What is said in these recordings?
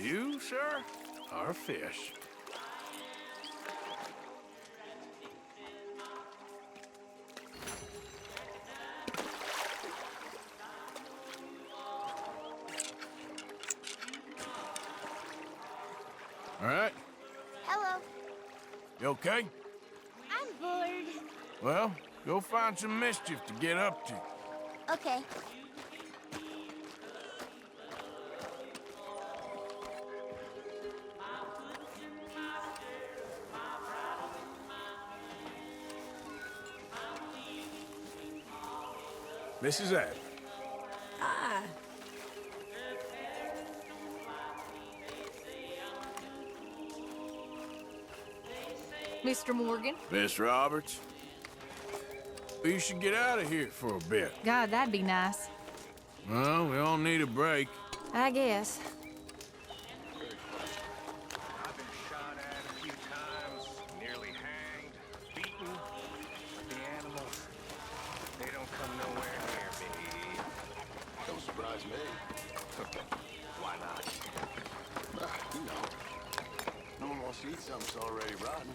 You, sir, are a fish. All right? Hello. You okay? I'm bored. Well, go find some mischief to get up to. Okay. Mrs. Adams. Ah, Mr. Morgan? Miss Roberts. We should get out of here for a bit. God, that'd be nice. Well, we all need a break. I guess. I've been shot at a few times, nearly hanged, beaten. But the animals, they don't come nowhere near me. Don't surprise me. Why not? You know, no one wants to eat something that's already rotten.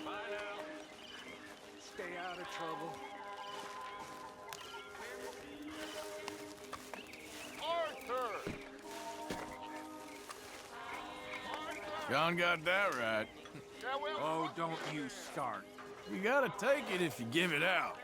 Bye now. Stay out of trouble. Arthur! John got that right. Yeah, well, Oh, don't you start. You gotta take it if you give it out.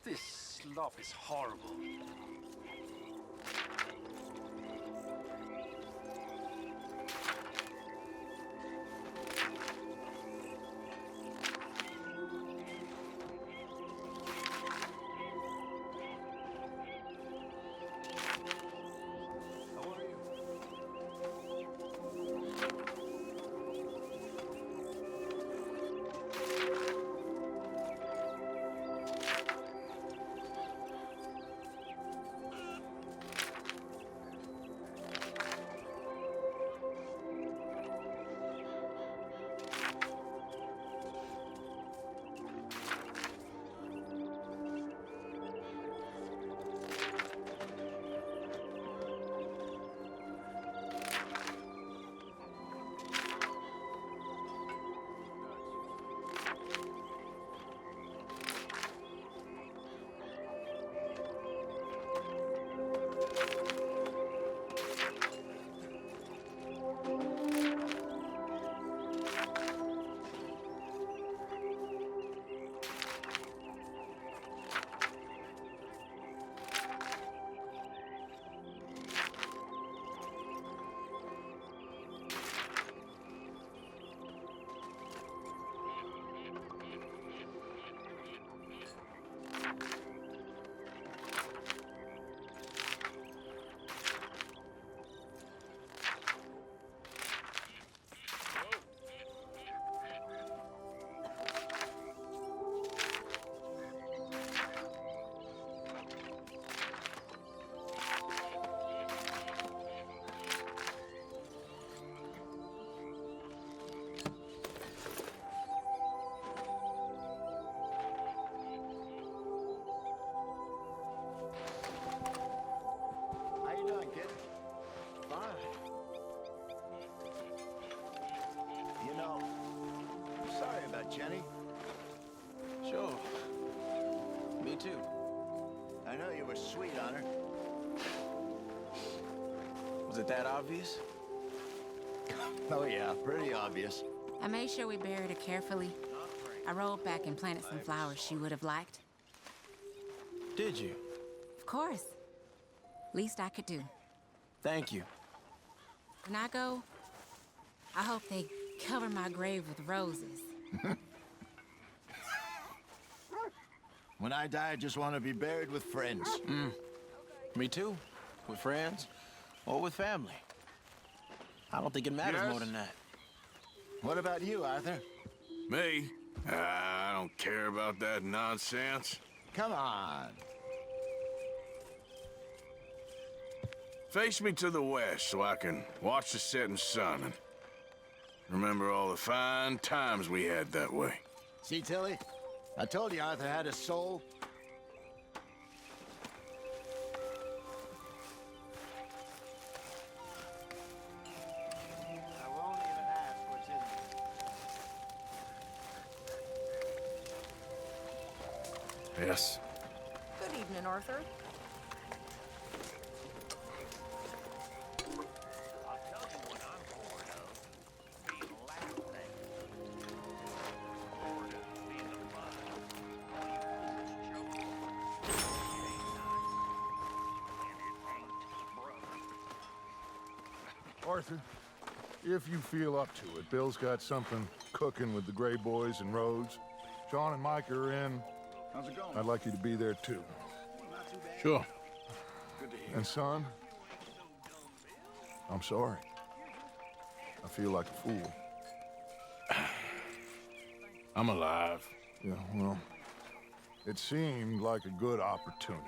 This slough is horrible. How are you? Jenny? Sure. Me too. I know you were sweet on her. Was it that obvious? Oh, yeah, pretty obvious. I made sure we buried her carefully. I rolled back and planted some flowers she would have liked. Did you? Of course. Least I could do. Thank you. When I go, I hope they cover my grave with roses. When I die, I just want to be buried with friends. Me too. With friends or with family. I don't think it matters Yes. more than that. What about you, Arthur? Me? I don't care about that nonsense. Come on. Face me to the west so I can watch the setting sun and remember all the fine times we had that way. See, Tilly? I told you Arthur had a soul. I won't even ask what's in Yes. Good evening, Arthur. I'll tell you what I'm bored of. Being last thing. Bored of being alive. All you foolish jokes. It ain't nice. And it ain't brother. Arthur, if you feel up to it, Bill's got something cooking with the Gray Boys and Rhodes. John and Mike are in. How's it going? I'd like you to be there, too. Not too bad. Sure. Good to hear. And, son, I'm sorry. I feel like a fool. I'm alive. Yeah, well, it seemed like a good opportunity.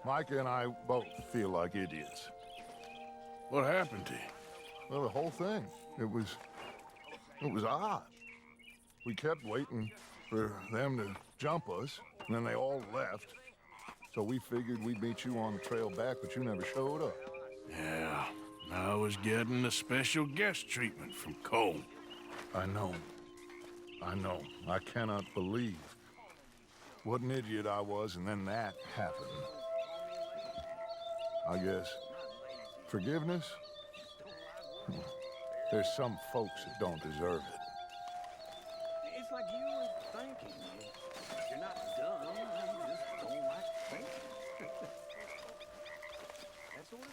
Micah and I both feel like idiots. What happened to you? Well, the whole thing, it was odd. We kept waiting for them to jump us, and then they all left. So we figured we'd meet you on the trail back, but you never showed up. Yeah, I was getting the special guest treatment from Cole. I know. I cannot believe what an idiot I was, and then that happened. I guess forgiveness? There's some folks that don't deserve it. It's like you were thinking. You're not dumb. You just don't like thinking. That's all it is.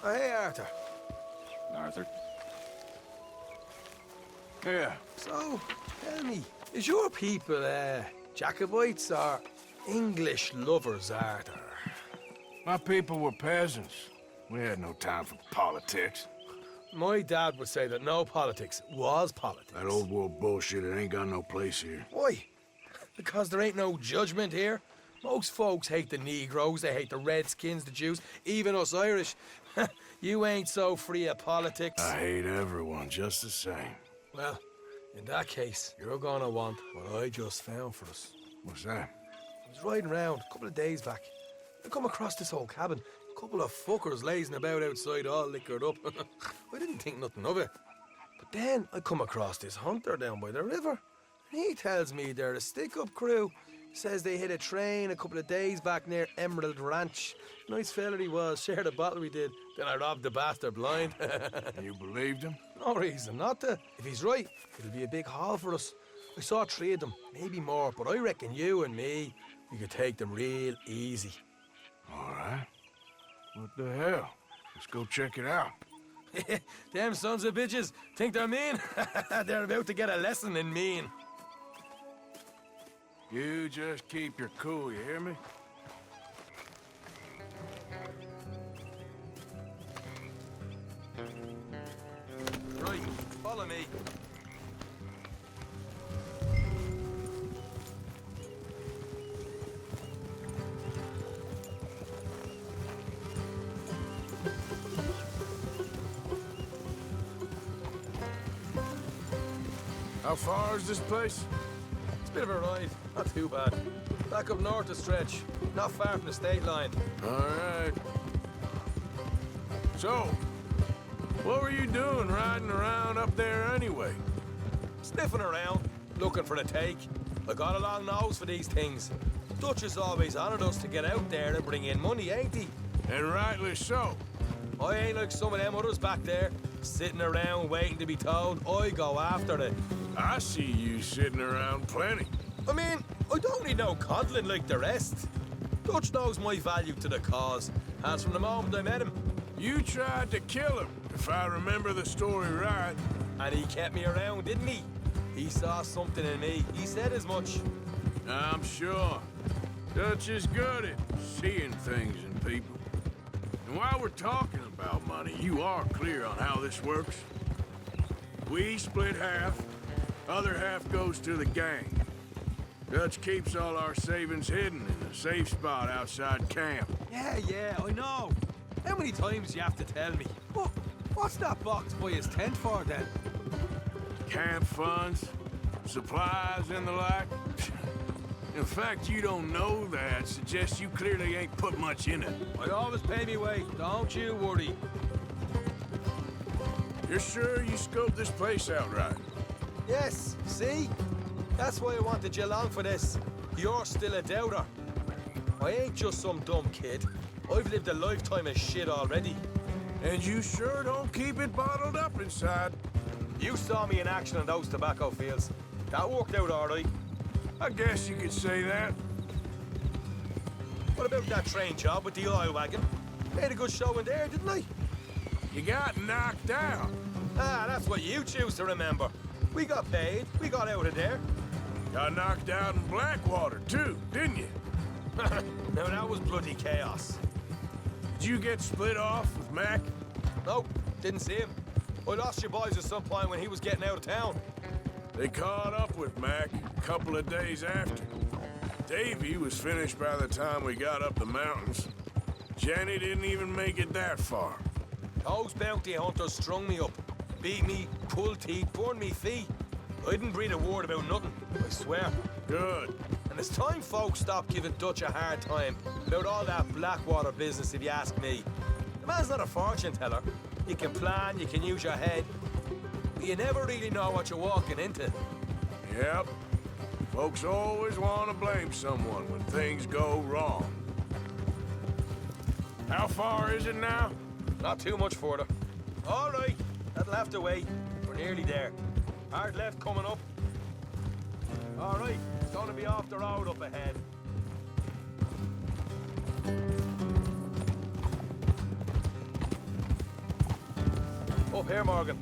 Oh, hey, Arthur. Arthur? Yeah. So, tell me, is your people, Jacobites or English lovers, Arthur? My people were peasants. We had no time for politics. My dad would say that no politics was politics. That old world bullshit, it ain't got no place here. Why? Because there ain't no judgment here. Most folks hate the Negroes, they hate the Redskins, the Jews, even us Irish. You ain't so free of politics. I hate everyone just the same. Well, in that case, you're gonna want what I just found for us. What's that? I was riding around a couple of days back. I come across this old cabin. A couple of fuckers lazing about outside all liquored up. I didn't think nothing of it. But then I come across this hunter down by the river. And he tells me they're a stick-up crew. Says they hit a train a couple of days back near Emerald Ranch. Nice fella he was, shared a bottle we did. Then I robbed the bastard blind. You believed him? No reason not to. If he's right, it'll be a big haul for us. I saw 3 of them, maybe more, but I reckon you and me, we could take them real easy. All right. What the hell? Let's go check it out. Them sons of bitches think they're mean. They're about to get a lesson in mean. You just keep your cool, you hear me? Right, follow me. How far is this place? It's a bit of a ride, not too bad. Back up north a stretch, not far from the state line. All right. So, what were you doing riding around up there anyway? Sniffing around, looking for the take. I got a long nose for these things. Dutch has always honoured us to get out there and bring in money, ain't he? And rightly so. I ain't like some of them others back there, sitting around waiting to be told. I go after it. I see you sitting around plenty. I mean, I don't need no coddling like the rest. Dutch knows my value to the cause, as from the moment I met him. You tried to kill him, if I remember the story right. And he kept me around, didn't he? He saw something in me. He said as much. I'm sure. Dutch is good at seeing things in people. And while we're talking about money, you are clear on how this works? We split half, other half goes to the gang. Dutch keeps all our savings hidden in a safe spot outside camp. Yeah, I know. How many times you have to tell me? What's that box by his tent for, then? Camp funds, supplies, and the like. In fact, you don't know that suggests you clearly ain't put much in it. I always pay me way, don't you worry. You're sure you scoped this place out right? Yes, see? That's why I wanted you along for this. You're still a doubter. I ain't just some dumb kid. I've lived a lifetime of shit already. And you sure don't keep it bottled up inside. You saw me in action on those tobacco fields. That worked out all right. I guess you could say that. What about that train job with the oil wagon? Made a good show in there, didn't I? You got knocked out. Ah, that's what you choose to remember. We got paid. We got out of there. Got knocked out in Blackwater, too, didn't you? Now, that was bloody chaos. Did you get split off with Mac? No, didn't see him. I lost your boys at some point when he was getting out of town. They caught up with Mac a couple of days after. Davy was finished by the time we got up the mountains. Jenny didn't even make it that far. Those bounty hunters strung me up. Beat me, pulled teeth, burned me feet. I didn't breathe a word about nothing, I swear. Good. And it's time folks stopped giving Dutch a hard time about all that Blackwater business, if you ask me. The man's not a fortune teller. You can plan, you can use your head, but you never really know what you're walking into. Yep. Folks always want to blame someone when things go wrong. How far is it now? Not too much further. All right, that'll have to wait. We're nearly there. Hard left coming up. All right, it's going to be off the road up ahead. Up here, Morgan.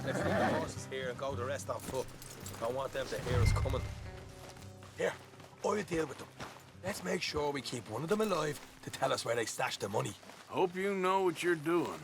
Let's leave the horses here and go the rest on foot. Don't want them to hear us coming. Here, I'll deal with them. Let's make sure we keep one of them alive to tell us where they stashed the money. Hope you know what you're doing.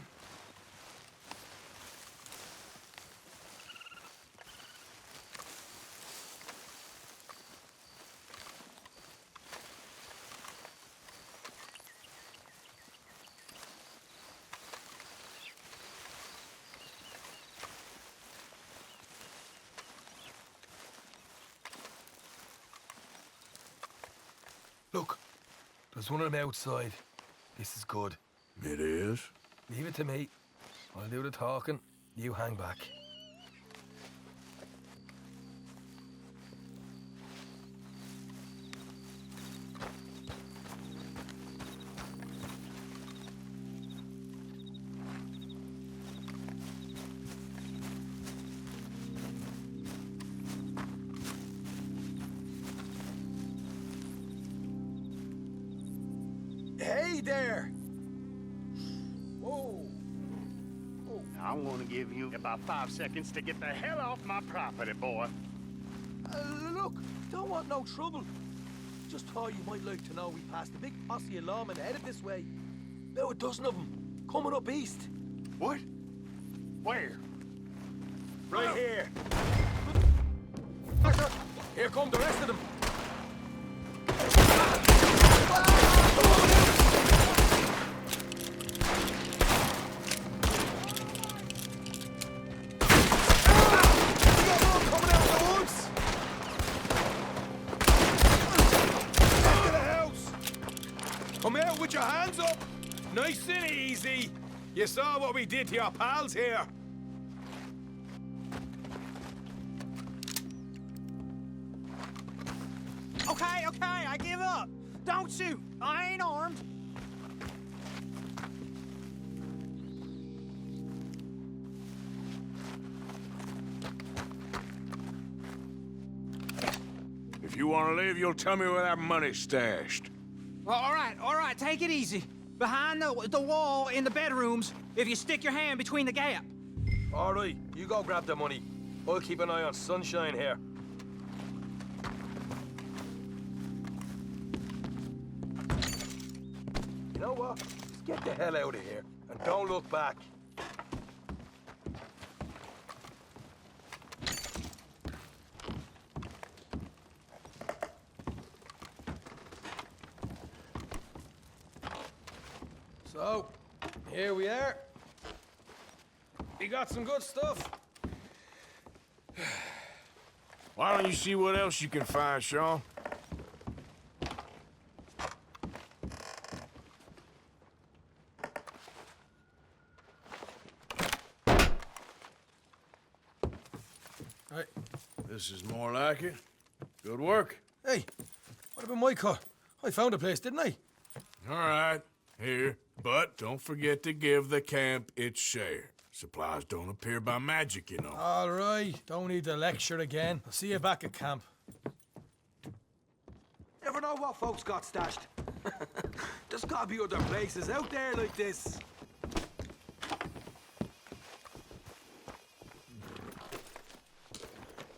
Look, there's one of them outside. This is good. It is? Leave it to me. I'll do the talking. You hang back. there. Whoa. I'm gonna give you about 5 seconds to get the hell off my property, boy. Look, don't want no trouble. Just thought you might like to know we passed a big posse of lawmen headed this way. About a dozen of them, coming up east. What? Where? Right here. Here come the rest of them. Come out with your hands up! Nice and easy! You saw what we did to your pals here! Okay, I give up. Don't shoot. I ain't armed. If you want to leave, you'll tell me where that money's stashed. All right, take it easy. Behind the wall in the bedrooms, if you stick your hand between the gap. All right, you go grab the money. I'll keep an eye on Sunshine here. You know what? Just get the hell out of here and don't look back. So, here we are. We got some good stuff. Why don't you see what else you can find, Sean? Right. This is more like it. Good work. Hey, what about my car? I found a place, didn't I? All right, here. But don't forget to give the camp its share. Supplies don't appear by magic, you know. All right, don't need the lecture again. I'll see you back at camp. Never know what folks got stashed. There's gotta be other places out there like this.